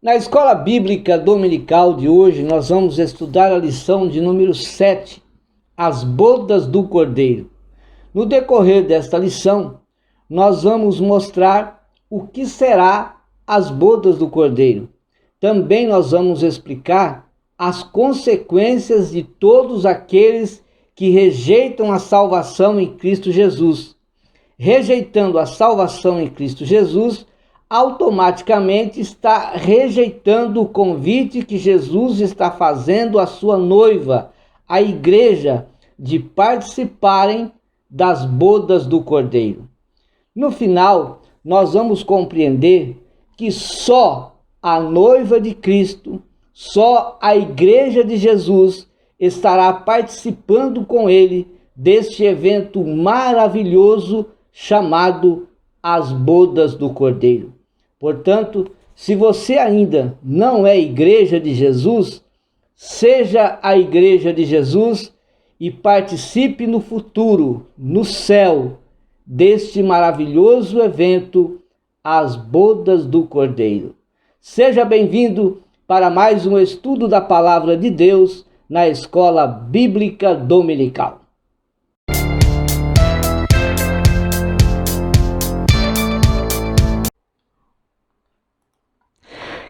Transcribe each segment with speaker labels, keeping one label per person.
Speaker 1: Na escola bíblica dominical de hoje, nós vamos estudar a lição de número 7, as bodas do Cordeiro. No decorrer desta lição, nós vamos mostrar o que será as bodas do Cordeiro. Também nós vamos explicar as consequências de todos aqueles que rejeitam a salvação em Cristo Jesus. Rejeitando a salvação em Cristo Jesus, automaticamente está rejeitando o convite que Jesus está fazendo à sua noiva, a igreja, de participarem das bodas do Cordeiro. No final, nós vamos compreender que só a noiva de Cristo, só a igreja de Jesus estará participando com ele deste evento maravilhoso chamado as bodas do Cordeiro. Portanto, se você ainda não é igreja de Jesus, seja a igreja de Jesus e participe no futuro, no céu, deste maravilhoso evento, as bodas do Cordeiro. Seja bem-vindo para mais um estudo da Palavra de Deus na Escola Bíblica Dominical.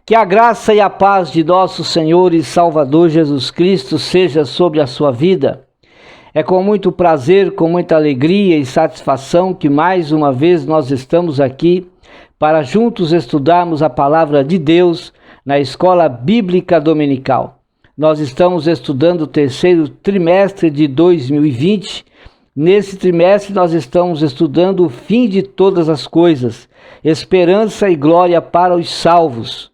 Speaker 1: Que a graça e a paz de nosso Senhor e Salvador Jesus Cristo seja sobre a sua vida. É com muito prazer, com muita alegria e satisfação que mais uma vez nós estamos aqui para juntos estudarmos a Palavra de Deus na Escola Bíblica Dominical. Nós estamos estudando o terceiro trimestre de 2020. Nesse trimestre nós estamos estudando o fim de todas as coisas, esperança e glória para os salvos.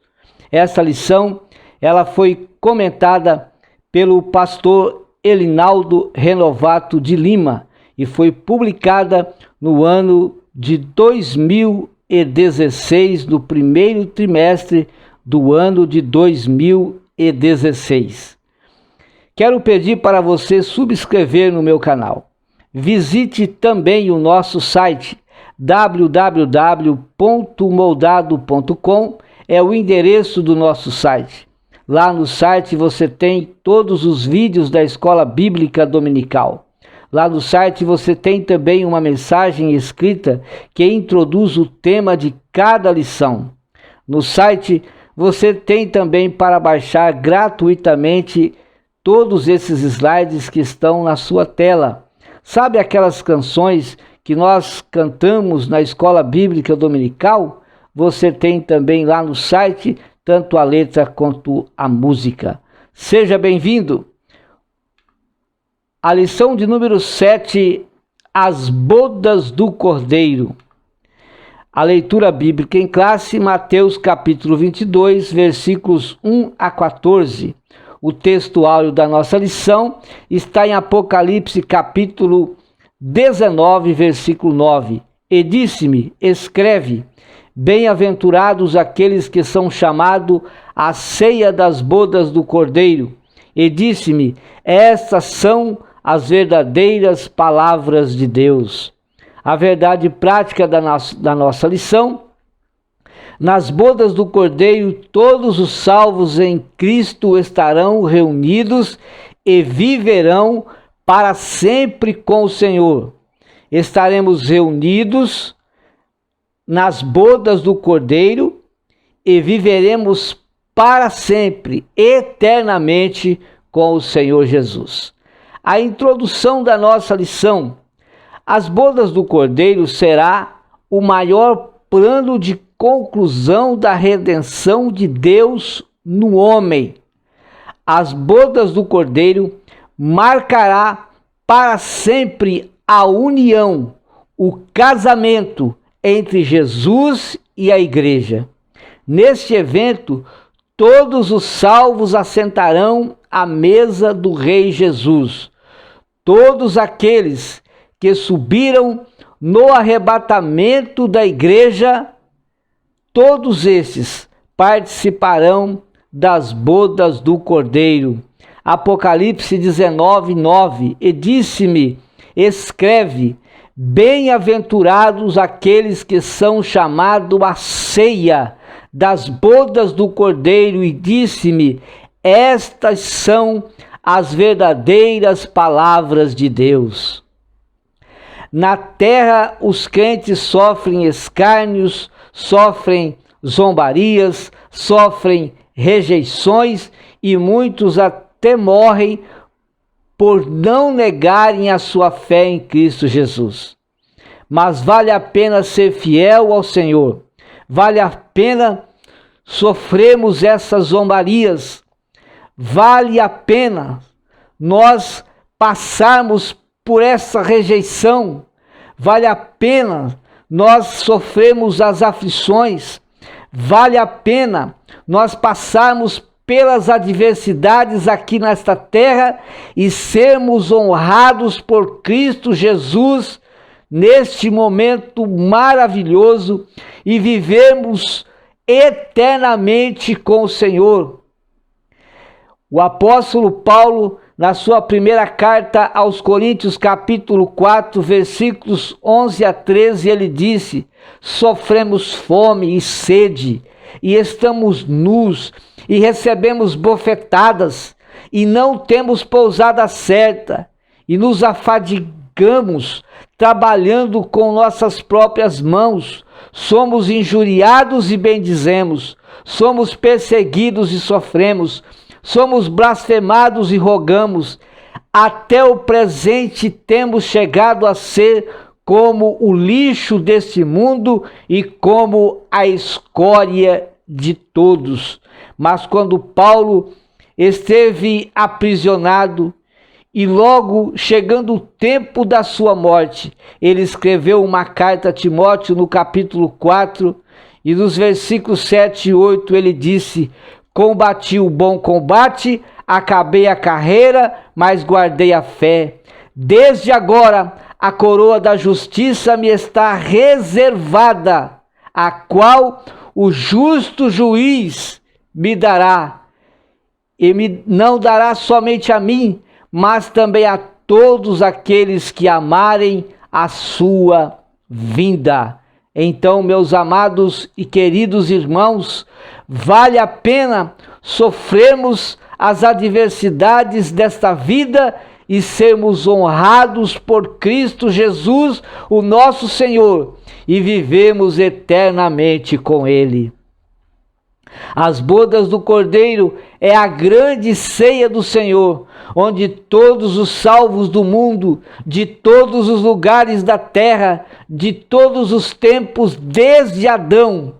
Speaker 1: Essa lição, ela foi comentada pelo pastor Elinaldo Renovato de Lima e foi publicada no ano de 2016, no primeiro trimestre do ano de 2016. Quero pedir para você subscrever no meu canal. Visite também o nosso site www.moldado.com. É o endereço do nosso site. Lá no site você tem todos os vídeos da Escola Bíblica Dominical. Lá no site você tem também uma mensagem escrita que introduz o tema de cada lição. No site você tem também para baixar gratuitamente todos esses slides que estão na sua tela. Sabe aquelas canções que nós cantamos na Escola Bíblica Dominical? Você tem também lá no site tanto a letra quanto a música. Seja bem-vindo. A lição de número 7, as bodas do Cordeiro. A leitura bíblica em classe, Mateus capítulo 22, versículos 1 a 14. O texto áureo da nossa lição está em Apocalipse capítulo 19, versículo 9. E disse-me, escreve: bem-aventurados aqueles que são chamados à ceia das bodas do Cordeiro. E disse-me, estas são as verdadeiras palavras de Deus. A verdade prática da nossa lição: nas bodas do Cordeiro, todos os salvos em Cristo estarão reunidos e viverão para sempre com o Senhor. Estaremos reunidos nas bodas do Cordeiro e viveremos para sempre, eternamente, com o Senhor Jesus. A introdução da nossa lição: as bodas do Cordeiro será o maior plano de conclusão da redenção de Deus no homem. As bodas do Cordeiro marcará para sempre a união, o casamento entre Jesus e a igreja. Neste evento, todos os salvos assentarão à mesa do Rei Jesus. Todos aqueles que subiram no arrebatamento da igreja, todos esses participarão das bodas do Cordeiro. Apocalipse 19, 9. E disse-me, escreve: bem-aventurados aqueles que são chamados à ceia das bodas do Cordeiro e disse-me: estas são as verdadeiras palavras de Deus. Na terra os crentes sofrem escárnios, sofrem zombarias, sofrem rejeições e muitos até morrem por não negarem a sua fé em Cristo Jesus. Mas vale a pena ser fiel ao Senhor, vale a pena sofrermos essas zombarias, vale a pena nós passarmos por essa rejeição, vale a pena nós sofrermos as aflições, vale a pena nós passarmos pelas adversidades aqui nesta terra e sermos honrados por Cristo Jesus neste momento maravilhoso e vivermos eternamente com o Senhor. O apóstolo Paulo, na sua primeira carta aos Coríntios, capítulo 4, versículos 11 a 13, ele disse: sofremos fome e sede, e estamos nus, e recebemos bofetadas, e não temos pousada certa, e nos afadigamos, trabalhando com nossas próprias mãos, somos injuriados e bendizemos, somos perseguidos e sofremos, somos blasfemados e rogamos. Até o presente temos chegado a ser como o lixo deste mundo e como a escória de todos. Mas quando Paulo esteve aprisionado e logo chegando o tempo da sua morte, ele escreveu uma carta a Timóteo no capítulo 4 e nos versículos 7 e 8 ele disse: combati o bom combate, acabei a carreira, mas guardei a fé. Desde agora a coroa da justiça me está reservada, a qual o justo juiz me dará, e não dará somente a mim, mas também a todos aqueles que amarem a sua vinda. Então, meus amados e queridos irmãos, vale a pena sofrermos as adversidades desta vida e sermos honrados por Cristo Jesus, o nosso Senhor, e vivemos eternamente com Ele. As bodas do Cordeiro é a grande ceia do Senhor, onde todos os salvos do mundo, de todos os lugares da terra, de todos os tempos desde Adão,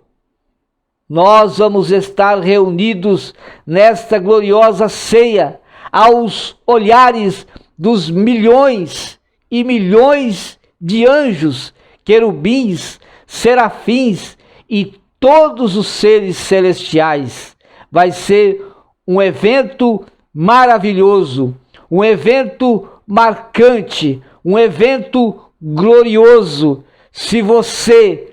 Speaker 1: nós vamos estar reunidos nesta gloriosa ceia, aos olhares dos milhões e milhões de anjos, querubins, serafins e todos os seres celestiais. Vai ser um evento maravilhoso, um evento marcante, um evento glorioso. Se você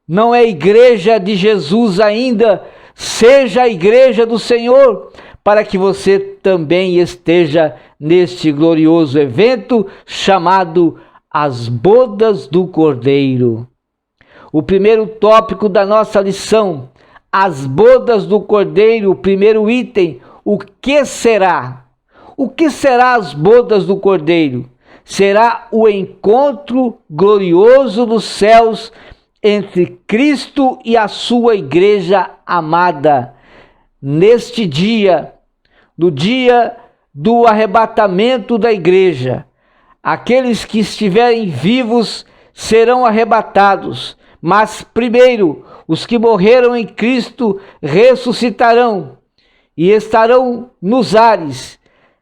Speaker 1: não é igreja de Jesus ainda, seja a igreja do Senhor, para que você também esteja neste glorioso evento chamado As Bodas do Cordeiro. O primeiro tópico da nossa lição, as bodas do Cordeiro, o primeiro item, o que será? O que será as bodas do Cordeiro? Será o encontro glorioso dos céus entre Cristo e a sua igreja amada. Neste dia, no dia do arrebatamento da igreja, aqueles que estiverem vivos serão arrebatados, mas primeiro os que morreram em Cristo ressuscitarão e estarão nos ares.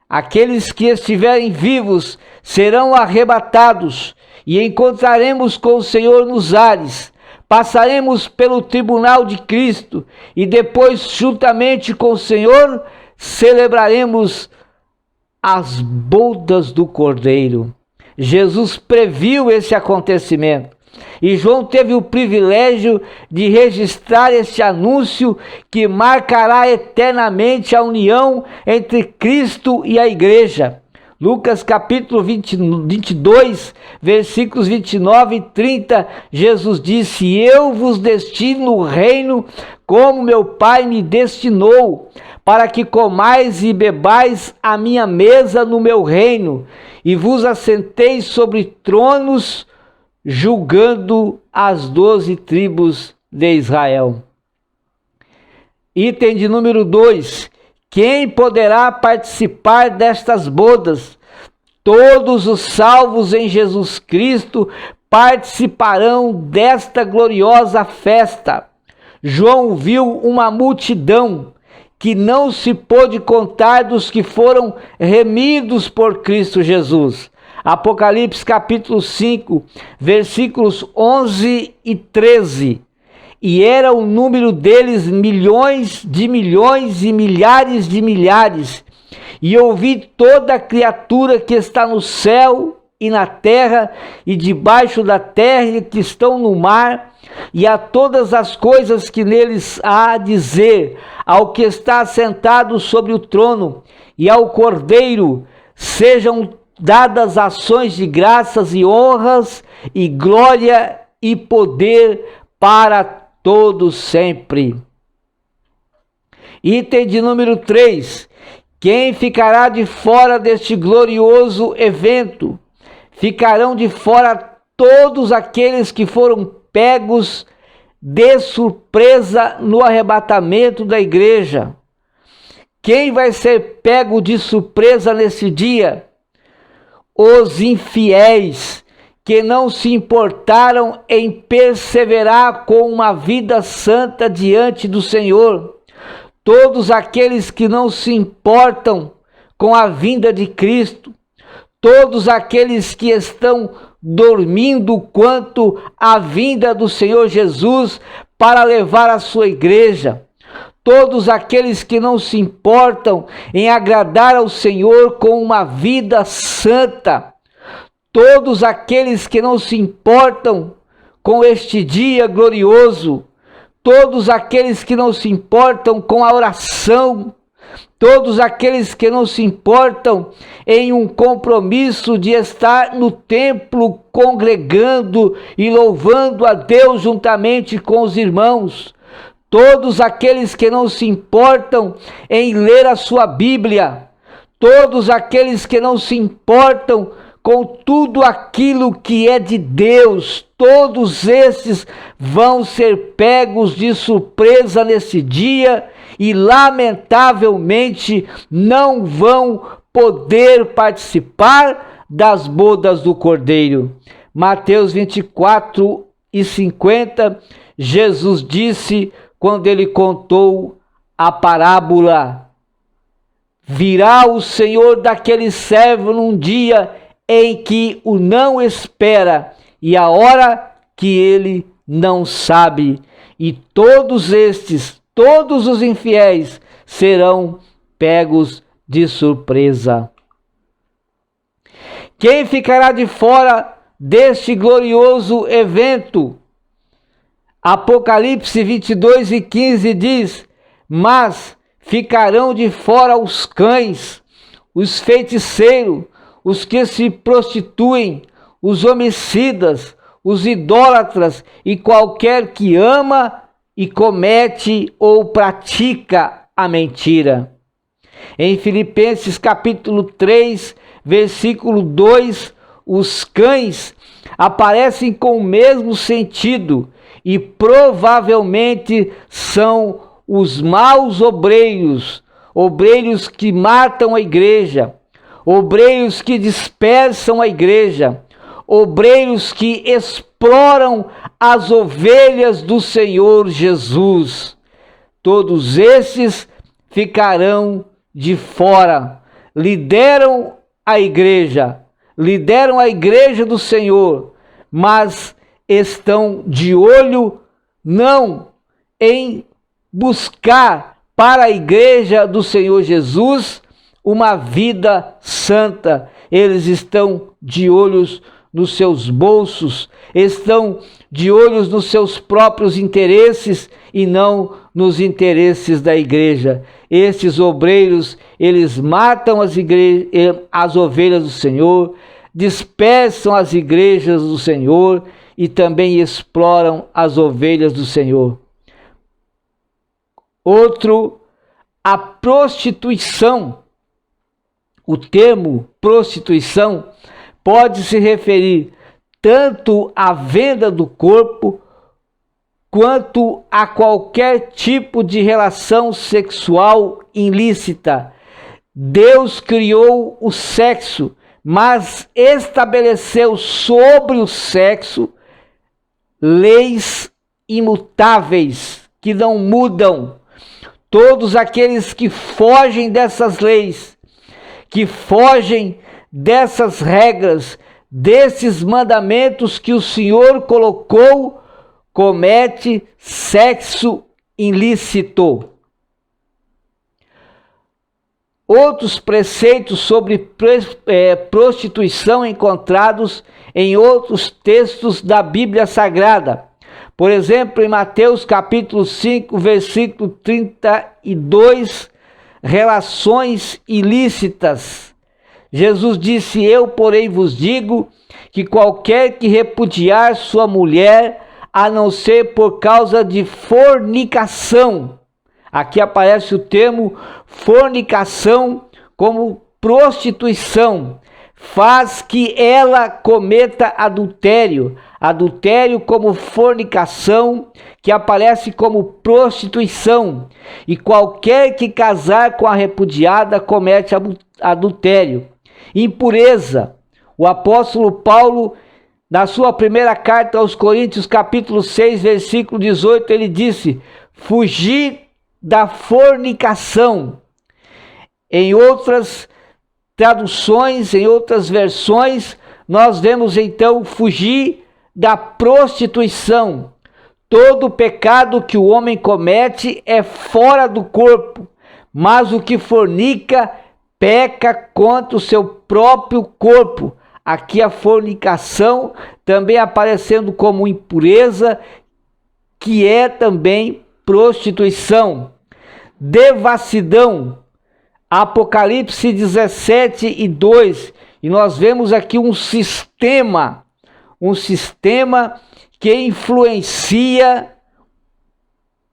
Speaker 1: Aqueles que estiverem vivos serão arrebatados e encontraremos com o Senhor nos ares. Passaremos pelo tribunal de Cristo e depois, juntamente com o Senhor, celebraremos as bodas do Cordeiro. Jesus previu esse acontecimento e João teve o privilégio de registrar este anúncio que marcará eternamente a união entre Cristo e a igreja. Lucas capítulo 22, versículos 29 e 30, Jesus disse: eu vos destino o reino como meu Pai me destinou, para que comais e bebais à minha mesa no meu reino, e vos assenteis sobre tronos, julgando as 12 tribos de Israel. Item de número 2. Quem poderá participar destas bodas? Todos os salvos em Jesus Cristo participarão desta gloriosa festa. João viu uma multidão que não se pôde contar dos que foram remidos por Cristo Jesus. Apocalipse capítulo 5, versículos 11 e 13. E era o número deles milhões e milhares de milhares. E ouvi toda a criatura que está no céu e na terra e debaixo da terra e que estão no mar, e a todas as coisas que neles há a dizer, ao que está assentado sobre o trono e ao Cordeiro, sejam dadas ações de graças e honras e glória e poder para todos sempre. Item de número 3. Quem ficará de fora deste glorioso evento? Ficarão de fora todos aqueles que foram pegos de surpresa no arrebatamento da igreja. Quem vai ser pego de surpresa nesse dia? Os infiéis, que não se importaram em perseverar com uma vida santa diante do Senhor. Todos aqueles que não se importam com a vinda de Cristo. Todos aqueles que estão dormindo quanto à vinda do Senhor Jesus para levar a sua igreja. Todos aqueles que não se importam em agradar ao Senhor com uma vida santa. Todos aqueles que não se importam com este dia glorioso. Todos aqueles que não se importam com a oração. Todos aqueles que não se importam em um compromisso de estar no templo congregando e louvando a Deus juntamente com os irmãos. Todos aqueles que não se importam em ler a sua Bíblia. Todos aqueles que não se importam com tudo aquilo que é de Deus. Todos esses vão ser pegos de surpresa nesse dia e lamentavelmente não vão poder participar das bodas do Cordeiro. Mateus 24 e 50, Jesus disse quando ele contou a parábola: virá o Senhor daquele servo num dia em que o não espera e a hora que ele não sabe, e todos estes, todos os infiéis serão pegos de surpresa. Quem ficará de fora deste glorioso evento? Apocalipse 22 e 15 diz: mas ficarão de fora os cães, os feiticeiros, os que se prostituem, os homicidas, os idólatras e qualquer que ama e comete ou pratica a mentira. Em Filipenses capítulo 3, versículo 2, os cães aparecem com o mesmo sentido e provavelmente são os maus obreiros, obreiros que matam a igreja, obreiros que dispersam a igreja, obreiros que exploram as ovelhas do Senhor Jesus. Todos esses ficarão de fora. Lideram a igreja do Senhor, mas estão de olho não em buscar para a igreja do Senhor Jesus uma vida santa. Eles estão de olhos nos seus bolsos, estão de olhos nos seus próprios interesses e não nos interesses da igreja. Estes obreiros, eles matam as ovelhas do Senhor, dispersam as igrejas do Senhor e também exploram as ovelhas do Senhor. Outro, a prostituição. O termo prostituição pode se referir tanto à venda do corpo, quanto a qualquer tipo de relação sexual ilícita. Deus criou o sexo, mas estabeleceu sobre o sexo leis imutáveis que não mudam. Todos aqueles que fogem dessas leis, que fogem dessas regras, desses mandamentos que o Senhor colocou, comete sexo ilícito. Outros preceitos sobre prostituição encontrados em outros textos da Bíblia Sagrada. Por exemplo, em Mateus capítulo 5, versículo 32, relações ilícitas. Jesus disse: eu, porém, vos digo que qualquer que repudiar sua mulher, a não ser por causa de fornicação. Aqui aparece o termo fornicação como prostituição. Faz que ela cometa adultério. Adultério como fornicação, que aparece como prostituição. E qualquer que casar com a repudiada comete adultério. Impureza. O apóstolo Paulo, na sua primeira carta aos Coríntios, capítulo 6, versículo 18, ele disse: fugir da fornicação. Em outras traduções, em outras versões, nós vemos então fugir da prostituição. Todo pecado que o homem comete é fora do corpo, mas o que fornica peca contra o seu próprio corpo. Aqui a fornicação também aparecendo como impureza, que é também prostituição. Devassidão. Apocalipse 17 e 2. E nós vemos aqui um sistema que influencia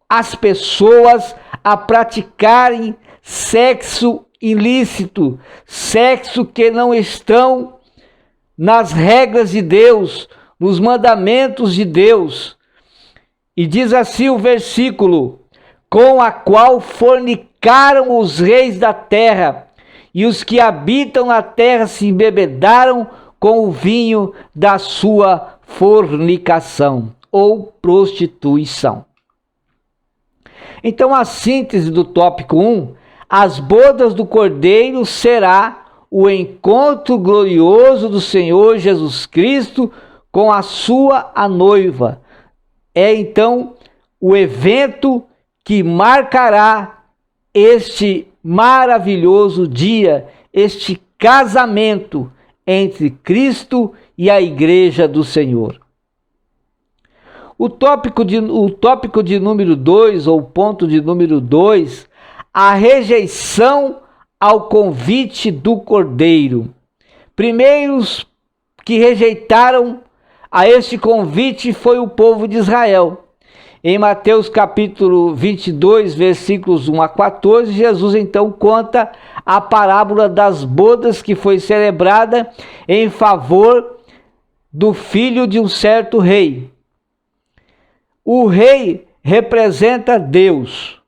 Speaker 1: as pessoas a praticarem sexo ilícito, sexo que não estão nas regras de Deus, nos mandamentos de Deus. E diz assim o versículo: com a qual fornicaram os reis da terra, e os que habitam na terra se embebedaram com o vinho da sua fornicação ou prostituição. Então, a síntese do tópico 1, as bodas do Cordeiro será o encontro glorioso do Senhor Jesus Cristo com a sua noiva. É então o evento que marcará este maravilhoso dia, este casamento entre Cristo e a igreja do Senhor. O tópico de número 2, ou ponto de número 2, a rejeição ao convite do Cordeiro. Primeiros que rejeitaram a este convite foi o povo de Israel. Em Mateus capítulo 22, versículos 1 a 14, Jesus então conta a parábola das bodas que foi celebrada em favor do filho de um certo rei. O rei representa Deus,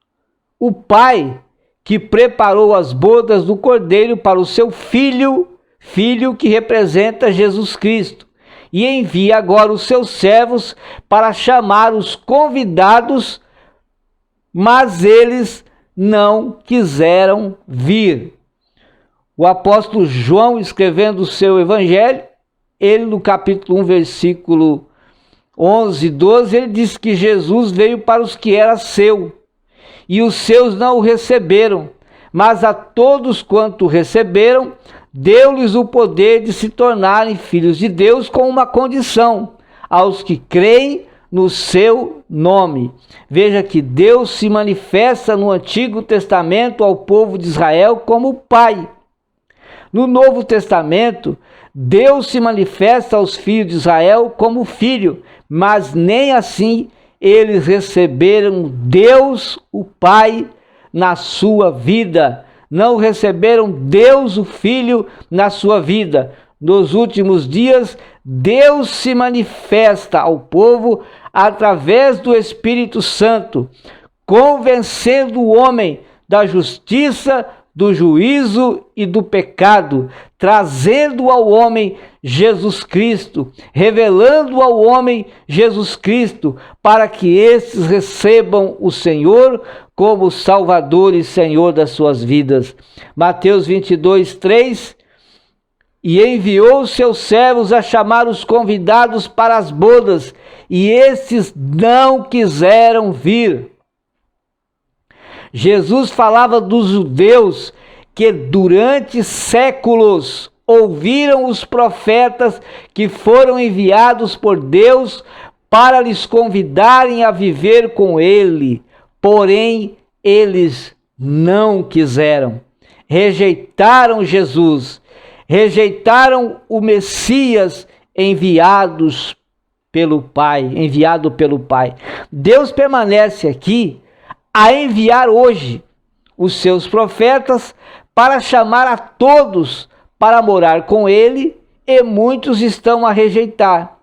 Speaker 1: o pai que preparou as bodas do Cordeiro para o seu filho que representa Jesus Cristo. E envia agora os seus servos para chamar os convidados, mas eles não quiseram vir. O apóstolo João, escrevendo o seu evangelho, ele no capítulo 1, versículo 11 e 12, ele diz que Jesus veio para os que era seu, e os seus não o receberam, mas a todos quanto receberam, deu-lhes o poder de se tornarem filhos de Deus, com uma condição: aos que creem no seu nome. Veja que Deus se manifesta no Antigo Testamento ao povo de Israel como Pai. No Novo Testamento, Deus se manifesta aos filhos de Israel como Filho, mas nem assim eles receberam Deus, o Pai, na sua vida. Não receberam Deus, o Filho, na sua vida. Nos últimos dias, Deus se manifesta ao povo através do Espírito Santo, convencendo o homem da justiça, do juízo e do pecado, trazendo ao homem Jesus Cristo, revelando ao homem Jesus Cristo, para que estes recebam o Senhor como Salvador e Senhor das suas vidas. Mateus 22, 3: E enviou seus servos a chamar os convidados para as bodas, e estes não quiseram vir. Jesus falava dos judeus que durante séculos ouviram os profetas que foram enviados por Deus para lhes convidarem a viver com ele. Porém, eles não quiseram. Rejeitaram Jesus. Rejeitaram o Messias enviado pelo Pai. Deus permanece aqui a enviar hoje os seus profetas para chamar a todos para morar com ele, e muitos estão a rejeitar.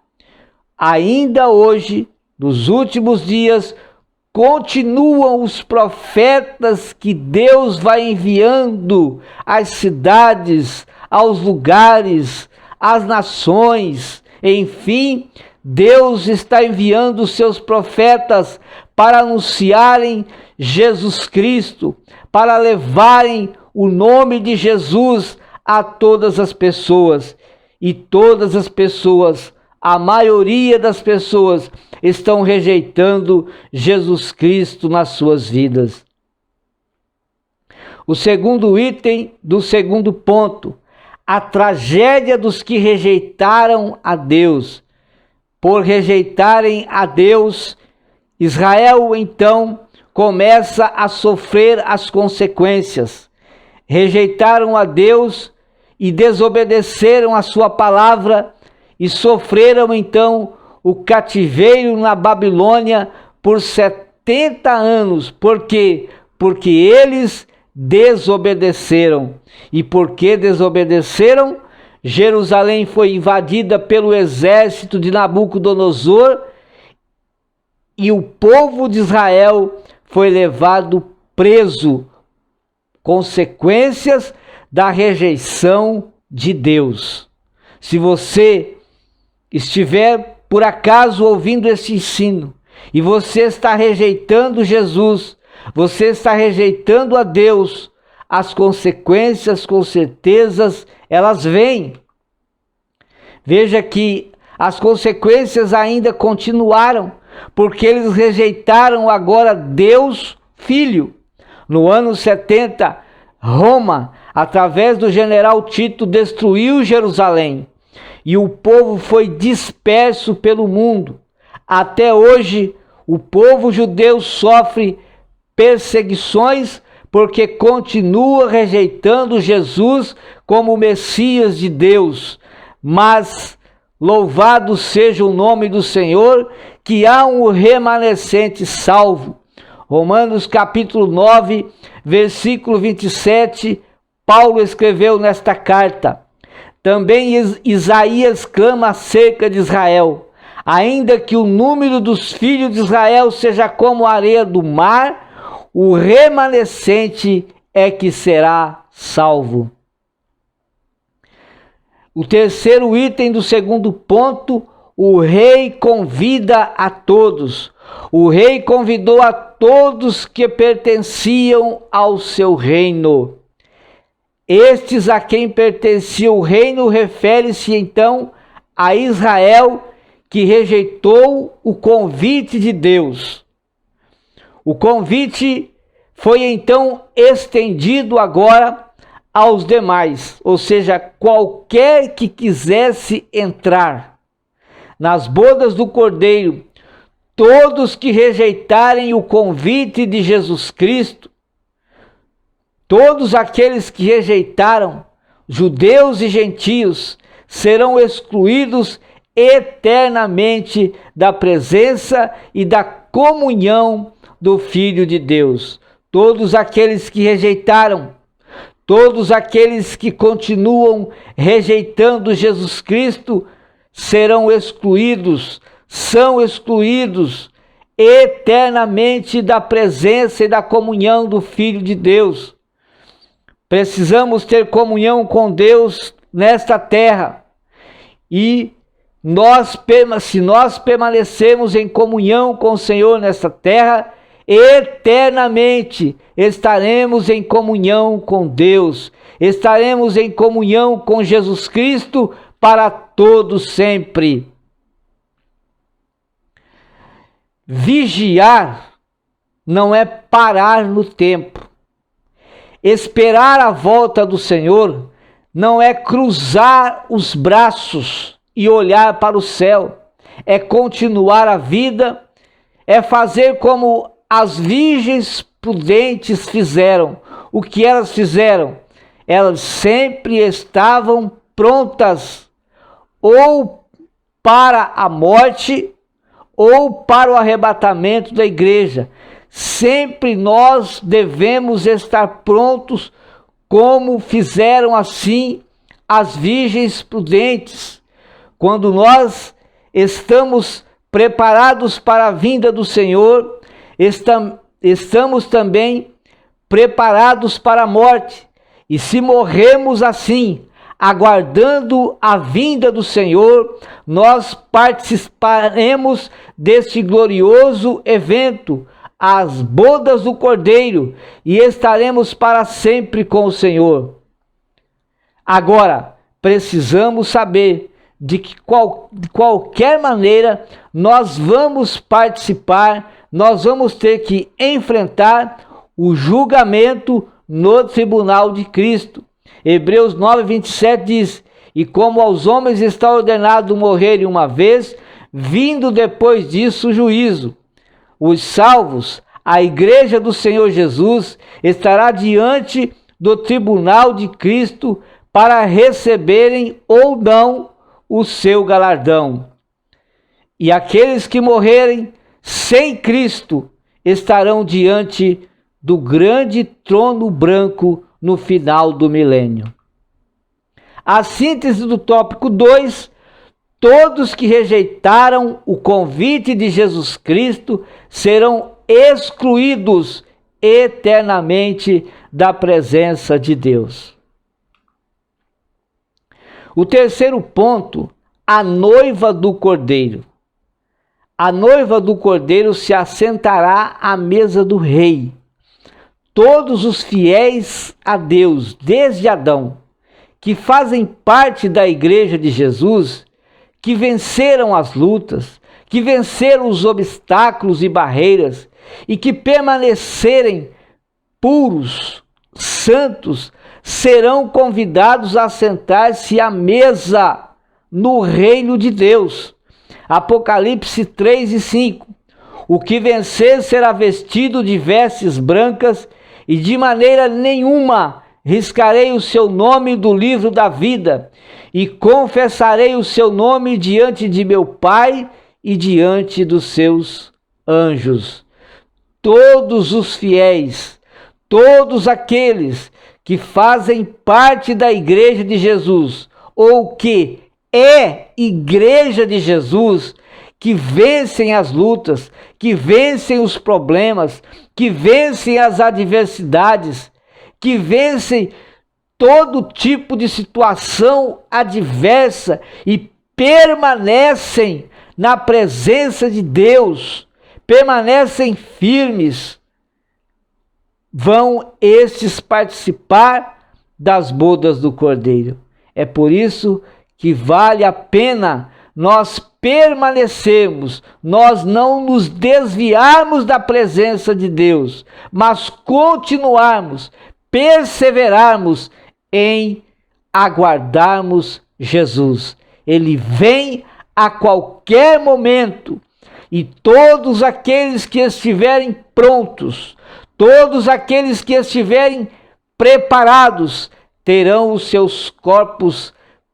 Speaker 1: Ainda hoje, nos últimos dias, continuam os profetas que Deus vai enviando às cidades, aos lugares, às nações. Enfim, Deus está enviando os seus profetas para anunciarem Jesus Cristo, para levarem o nome de Jesus a todas as pessoas. E todas as pessoas, a maioria das pessoas, estão rejeitando Jesus Cristo nas suas vidas. O segundo item do segundo ponto: a tragédia dos que rejeitaram a Deus. Por rejeitarem a Deus, Israel então começa a sofrer as consequências. Rejeitaram a Deus e desobedeceram a sua palavra e sofreram então o cativeiro na Babilônia por 70 anos. Por quê? Porque eles desobedeceram. E porque desobedeceram, Jerusalém foi invadida pelo exército de Nabucodonosor e o povo de Israel foi levado preso. Consequências da rejeição de Deus. Se você estiver por acaso ouvindo esse ensino e você está rejeitando Jesus, você está rejeitando a Deus, as consequências, com certeza, elas vêm. Veja que as consequências ainda continuaram, porque eles rejeitaram agora Deus Filho. No ano 70, Roma, através do general Tito, destruiu Jerusalém e o povo foi disperso pelo mundo. Até hoje, o povo judeu sofre perseguições porque continua rejeitando Jesus como o Messias de Deus. Mas louvado seja o nome do Senhor, que há um remanescente salvo. Romanos capítulo 9, versículo 27, Paulo escreveu nesta carta: também Isaías clama acerca de Israel, ainda que o número dos filhos de Israel seja como a areia do mar, o remanescente é que será salvo. O terceiro item do segundo ponto: o rei convida a todos. O rei convidou a todos que pertenciam ao seu reino. Estes a quem pertencia o reino refere-se então a Israel, que rejeitou o convite de Deus. O convite foi então estendido agora aos demais, ou seja, qualquer que quisesse entrar nas bodas do Cordeiro. todos que rejeitarem o convite de Jesus Cristo, todos aqueles que rejeitaram, judeus e gentios, serão excluídos eternamente da presença e da comunhão do Filho de Deus. Todos aqueles que rejeitaram, todos aqueles que continuam rejeitando Jesus Cristo, serão excluídos, são excluídos eternamente da presença e da comunhão do Filho de Deus. Precisamos ter comunhão com Deus nesta terra. E se nós permanecermos em comunhão com o Senhor nesta terra, eternamente estaremos em comunhão com Deus, estaremos em comunhão com Jesus Cristo para todos sempre. Vigiar não é parar no tempo. Esperar a volta do Senhor não é cruzar os braços e olhar para o céu. É continuar a vida, é fazer como as virgens prudentes fizeram. O que elas fizeram? Elas sempre estavam prontas ou para a morte ou para o arrebatamento da igreja. Sempre nós devemos estar prontos, como fizeram assim as virgens prudentes. Quando nós estamos preparados para a vinda do Senhor, estamos também preparados para a morte. E se morremos assim, aguardando a vinda do Senhor, nós participaremos deste glorioso evento, as bodas do Cordeiro, e estaremos para sempre com o Senhor. Agora, precisamos saber de qualquer maneira nós vamos participar, nós vamos ter que enfrentar o julgamento no tribunal de Cristo. Hebreus 9:27 diz: e como aos homens está ordenado morrerem uma vez, vindo depois disso o juízo. Os salvos, a igreja do Senhor Jesus, estará diante do tribunal de Cristo para receberem ou não o seu galardão. E aqueles que morrerem sem Cristo estarão diante do grande trono branco no final do milênio. A síntese do tópico 2: todos que rejeitaram o convite de Jesus Cristo serão excluídos eternamente da presença de Deus. O terceiro ponto: a noiva do Cordeiro. A noiva do Cordeiro se assentará à mesa do rei. Todos os fiéis a Deus, desde Adão, que fazem parte da igreja de Jesus, que venceram as lutas, que venceram os obstáculos e barreiras, e que permanecerem puros, santos, serão convidados a sentar-se à mesa no reino de Deus. Apocalipse 3:5. O que vencer será vestido de vestes brancas, e de maneira nenhuma riscarei o seu nome do livro da vida, e confessarei o seu nome diante de meu Pai e diante dos seus anjos. Todos os fiéis, todos aqueles que fazem parte da igreja de Jesus, ou que é igreja de Jesus, que vencem as lutas, que vencem os problemas, que vencem as adversidades, que vencem todo tipo de situação adversa e permanecem na presença de Deus, permanecem firmes, vão estes participar das bodas do Cordeiro. É por isso que vale a pena nós permanecermos, nós não nos desviarmos da presença de Deus, mas continuarmos, perseverarmos em aguardarmos Jesus. Ele vem a qualquer momento. e todos aqueles que estiverem prontos, todos aqueles que estiverem preparados, terão os seus corpos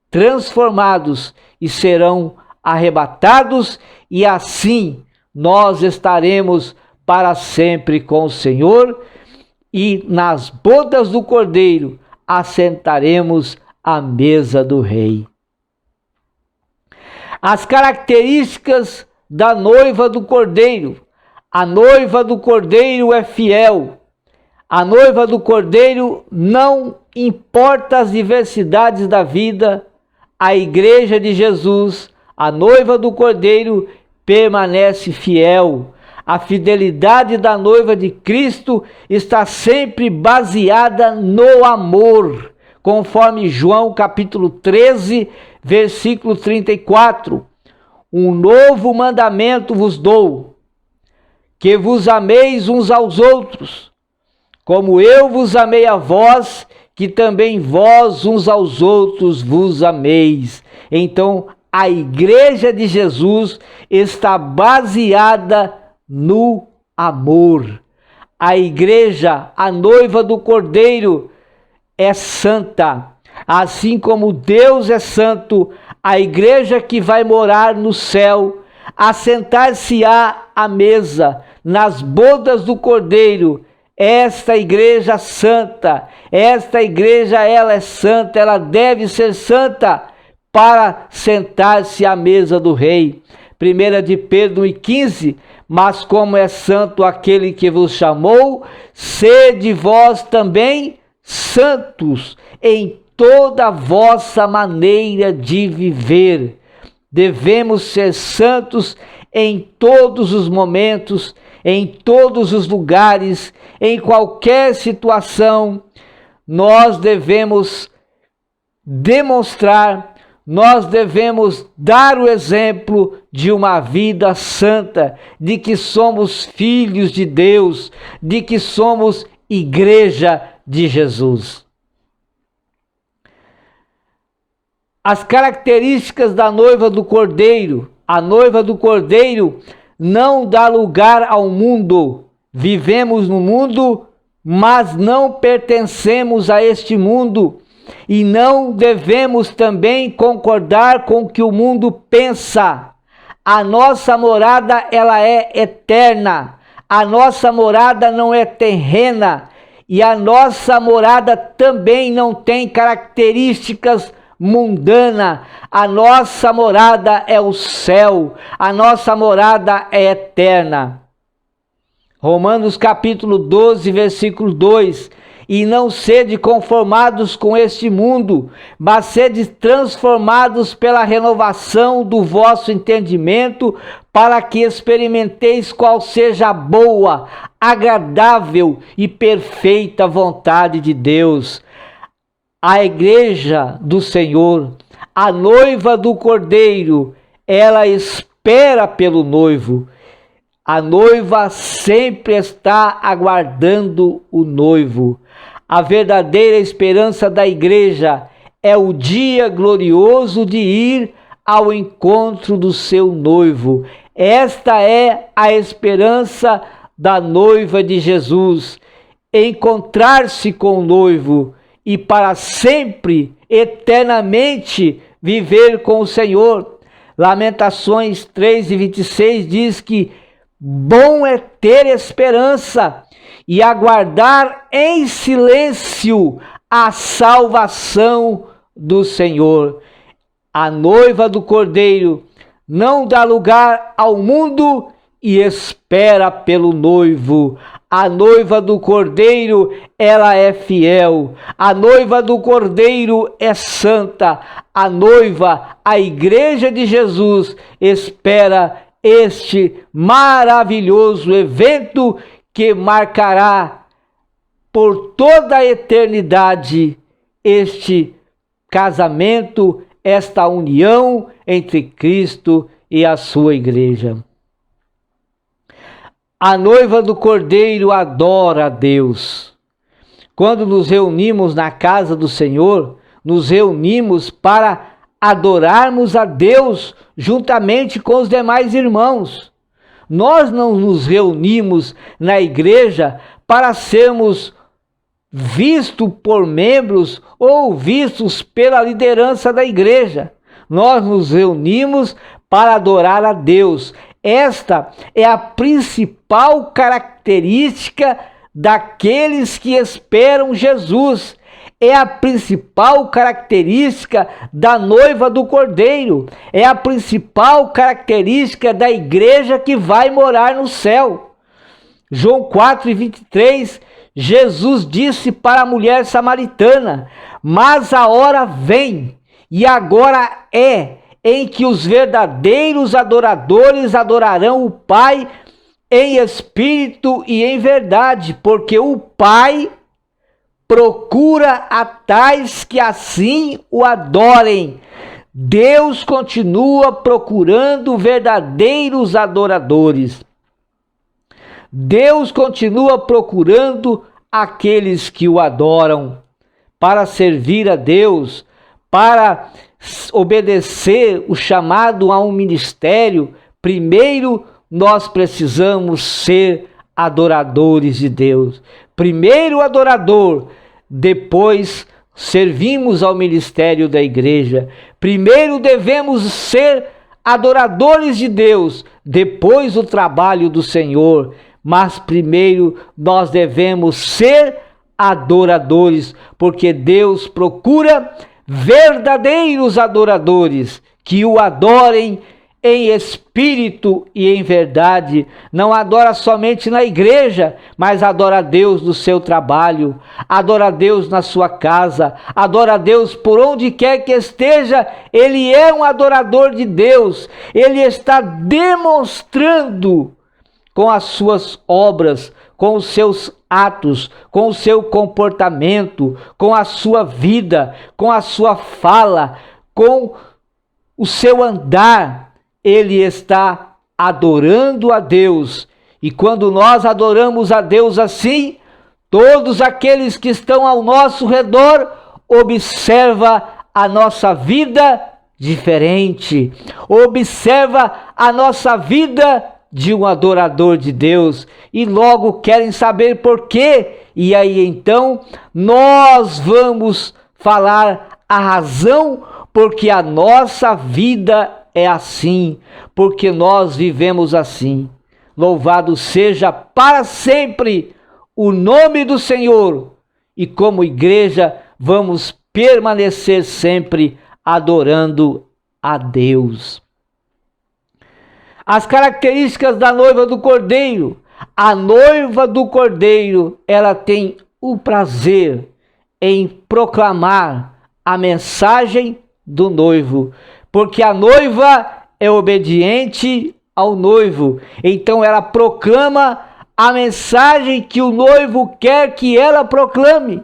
Speaker 1: transformados e serão arrebatados, e assim nós estaremos para sempre com o Senhor, e nas bodas do Cordeiro assentaremos à mesa do Rei. As características da noiva do Cordeiro. A noiva do Cordeiro é fiel. A noiva do Cordeiro, não importa as diversidades da vida, a Igreja de Jesus, a noiva do Cordeiro, permanece fiel. A fidelidade da noiva de Cristo está sempre baseada no amor, conforme João capítulo 13, versículo 34. Um novo mandamento vos dou, que vos ameis uns aos outros, como eu vos amei a vós, que também vós uns aos outros vos ameis. Então, a Igreja de Jesus está baseada no amor. A Igreja, a noiva do Cordeiro, é santa. Assim como Deus é santo, a Igreja que vai morar no céu, assentar-se-á à mesa, nas bodas do Cordeiro. Esta Igreja santa, esta Igreja, ela é santa, ela deve ser santa para sentar-se à mesa do Rei. 1 de Pedro 1,15, mas como é santo aquele que vos chamou, sede vós também santos em toda a vossa maneira de viver. Devemos ser santos em todos os momentos, em todos os lugares, em qualquer situação. Nós devemos demonstrar, nós devemos dar o exemplo de uma vida santa, de que somos filhos de Deus, de que somos Igreja de Jesus. As características da noiva do Cordeiro. A noiva do Cordeiro não dá lugar ao mundo. Vivemos no mundo, mas não pertencemos a este mundo. E não devemos também concordar com o que o mundo pensa. A nossa morada, ela é eterna. A nossa morada não é terrena. E a nossa morada também não tem características mundana. A nossa morada é o céu, a nossa morada é eterna. Romanos capítulo 12, versículo 2: e não sede conformados com este mundo, mas sede transformados pela renovação do vosso entendimento, para que experimenteis qual seja a boa, agradável e perfeita vontade de Deus. A Igreja do Senhor, a noiva do Cordeiro, ela espera pelo noivo. A noiva sempre está aguardando o noivo. A verdadeira esperança da Igreja é o dia glorioso de ir ao encontro do seu noivo. Esta é a esperança da noiva de Jesus, encontrar-se com o noivo e para sempre, eternamente, viver com o Senhor. Lamentações 3:26 diz que bom é ter esperança e aguardar em silêncio a salvação do Senhor. A noiva do Cordeiro não dá lugar ao mundo e espera pelo noivo. A noiva do Cordeiro, ela é fiel. A noiva do Cordeiro é santa. A noiva, a Igreja de Jesus, espera este maravilhoso evento que marcará por toda a eternidade este casamento, esta união entre Cristo e a sua Igreja. A noiva do Cordeiro adora a Deus. Quando nos reunimos na casa do Senhor, nos reunimos para adorarmos a Deus juntamente com os demais irmãos. Nós não nos reunimos na igreja para sermos vistos por membros ou vistos pela liderança da igreja. Nós nos reunimos para adorar a Deus. Esta é a principal característica daqueles que esperam Jesus. É a principal característica da noiva do Cordeiro. É a principal característica da igreja que vai morar no céu. João 4:23, Jesus disse para a mulher samaritana: mas a hora vem, e agora é, em que os verdadeiros adoradores adorarão o Pai em espírito e em verdade, porque o Pai procura a tais que assim o adorem. Deus continua procurando verdadeiros adoradores. Deus continua procurando aqueles que o adoram. Para servir a Deus, para obedecer o chamado a um ministério, primeiro nós precisamos ser adoradores de Deus. Primeiro o adorador, depois servimos ao ministério da igreja. Primeiro devemos ser adoradores de Deus, depois o trabalho do Senhor. Mas primeiro nós devemos ser adoradores, porque Deus procura verdadeiros adoradores que o adorem em espírito e em verdade. Não adora somente na igreja, mas adora a Deus no seu trabalho, adora a Deus na sua casa, adora a Deus por onde quer que esteja. Ele é um adorador de Deus. Ele está demonstrando com as suas obras, com os seus atos, com o seu comportamento, com a sua vida, com a sua fala, com o seu andar. Ele está adorando a Deus. E quando nós adoramos a Deus assim, todos aqueles que estão ao nosso redor observam a nossa vida diferente, observa a nossa vida de um adorador de Deus, e logo querem saber por quê. E aí então nós vamos falar a razão porque a nossa vida é assim, porque nós vivemos assim. Louvado seja para sempre o nome do Senhor, e como igreja vamos permanecer sempre adorando a Deus. As características da noiva do Cordeiro. A noiva do Cordeiro, ela tem o prazer em proclamar a mensagem do noivo, porque a noiva é obediente ao noivo. Então ela proclama a mensagem que o noivo quer que ela proclame.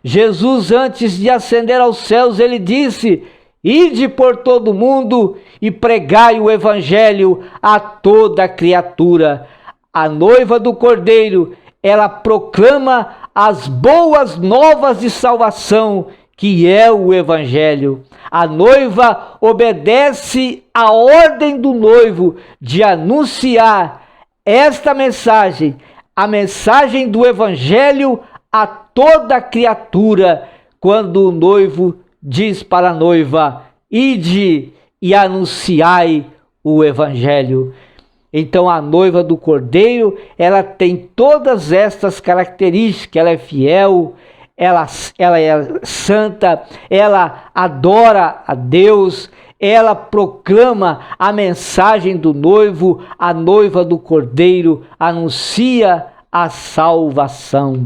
Speaker 1: Jesus, antes de ascender aos céus, ele disse: ide por todo o mundo e pregai o evangelho a toda criatura. A noiva do Cordeiro, ela proclama as boas novas de salvação, que é o evangelho. A noiva obedece à ordem do noivo de anunciar esta mensagem, a mensagem do evangelho a toda criatura, quando o noivo diz para a noiva: ide e anunciai o evangelho. Então a noiva do Cordeiro, ela tem todas estas características. Ela é fiel, ela é santa, ela adora a Deus, ela proclama a mensagem do noivo. A noiva do Cordeiro anuncia a salvação.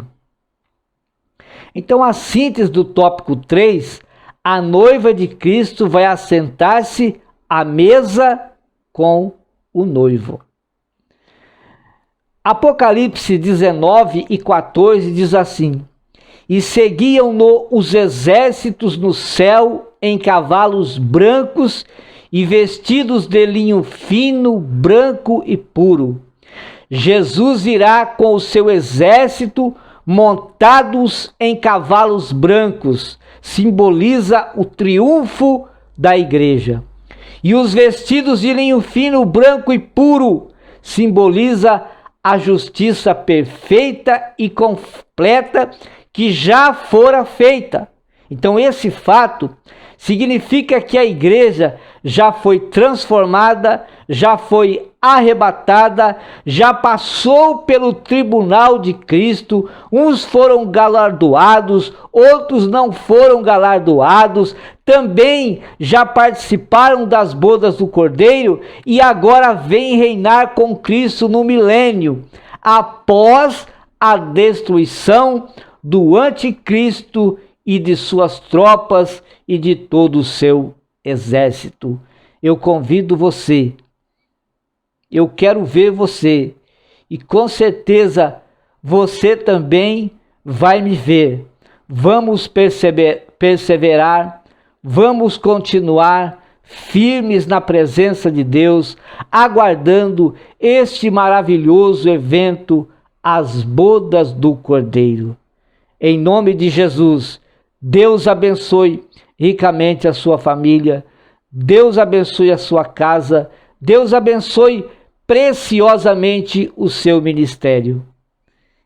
Speaker 1: Então a síntese do tópico 3: a noiva de Cristo vai assentar-se à mesa com o noivo. Apocalipse 19:14 diz assim: e seguiam-no os exércitos no céu em cavalos brancos e vestidos de linho fino, branco e puro. Jesus irá com o seu exército montados em cavalos brancos, simboliza o triunfo da igreja. E os vestidos de linho fino, branco e puro simboliza a justiça perfeita e completa que já fora feita. Então esse fato significa que a igreja já foi transformada, já foi arrebatada, já passou pelo tribunal de Cristo. Uns foram galardoados, outros não foram galardoados, também já participaram das bodas do Cordeiro e agora vêm reinar com Cristo no milênio, após a destruição do anticristo e de suas tropas e de todo o seu exército. Eu convido você, eu quero ver você, e com certeza você também vai me ver. Vamos perseverar, vamos continuar firmes na presença de Deus, aguardando este maravilhoso evento, as bodas do Cordeiro. Em nome de Jesus, Deus abençoe ricamente a sua família, Deus abençoe a sua casa, Deus abençoe preciosamente o seu ministério.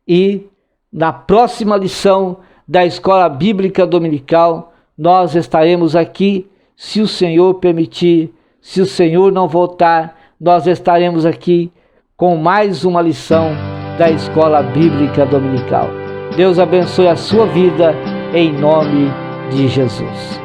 Speaker 1: E na próxima lição da Escola Bíblica Dominical, nós estaremos aqui, se o Senhor permitir, se o Senhor não voltar, nós estaremos aqui com mais uma lição da Escola Bíblica Dominical. Deus abençoe a sua vida, em nome de Jesus.